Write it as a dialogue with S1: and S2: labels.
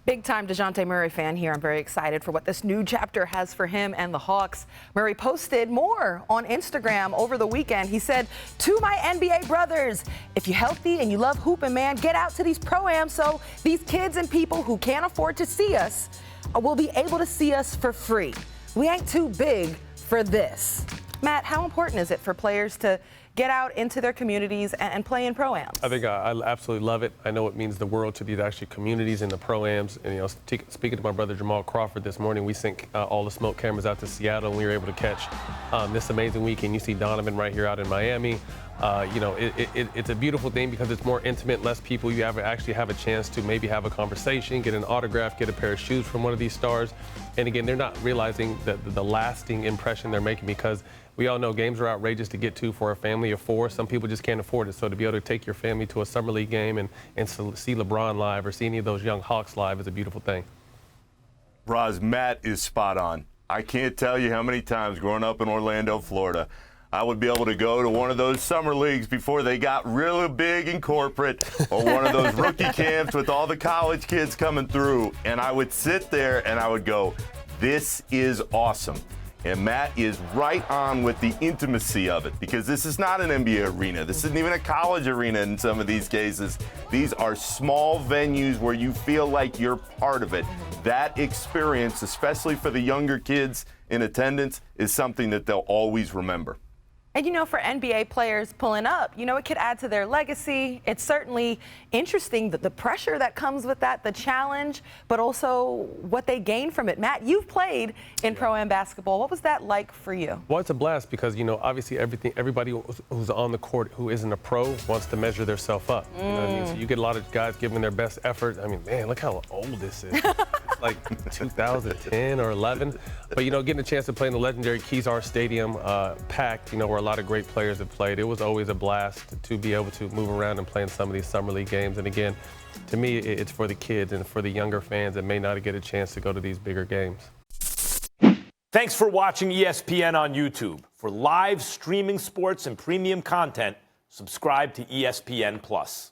S1: Big-time DeJounte Murray fan here. I'm very excited for what this new chapter has for him and the Hawks. Murray posted more on Instagram over the weekend. He said, "To my NBA brothers, if you're healthy and you love hooping, man, get out to these ProAms so these kids and people who can't afford to see us will be able to see us for free. We ain't too big for this." Matt, how important is it for players to get out into their communities and play in ProAms?
S2: I think I absolutely love it. I know it means the world to these actually communities in the ProAms. And, speaking to my brother Jamal Crawford this morning, we sent all the smoke cameras out to Seattle, and we were able to catch this amazing weekend. You see Donovan right here out in Miami. It's a beautiful thing because it's more intimate, less people. You actually have a chance to maybe have a conversation, get an autograph, get a pair of shoes from one of these stars. And again, they're not realizing the lasting impression they're making, because we all know games are outrageous to get to for a family of four. Some people just can't afford it. So to be able to take your family to a summer league game and see LeBron live or see any of those young Hawks live is a beautiful thing.
S3: Roz, Matt is spot on. I can't tell you how many times growing up in Orlando, Florida, I would be able to go to one of those summer leagues before they got really big and corporate, or one of those rookie camps with all the college kids coming through, and I would sit there and I would go, this is awesome. And Matt is right on with the intimacy of it, because this is not an NBA arena. This isn't even a college arena in some of these cases. These are small venues where you feel like you're part of it. That experience, especially for the younger kids in attendance, is something that they'll always remember.
S1: And, for NBA players pulling up, it could add to their legacy. It's certainly interesting that the pressure that comes with that, the challenge, but also what they gain from it. Matt, you've played in Pro-Am basketball. What was that like for you?
S2: Well, it's a blast because, obviously everybody who's on the court who isn't a pro wants to measure themselves up. You know what I mean? So you get a lot of guys giving their best effort. I mean, man, look how old this is. It's like 2010 or 11. But, getting a chance to play in the legendary Kezar Stadium, packed, where a lot of great players have played. It was always a blast to be able to move around and play in some of these summer league games. And again, to me, it's for the kids and for the younger fans that may not get a chance to go to these bigger games.
S4: Thanks for watching ESPN on YouTube. For live streaming sports and premium content, subscribe to ESPN+.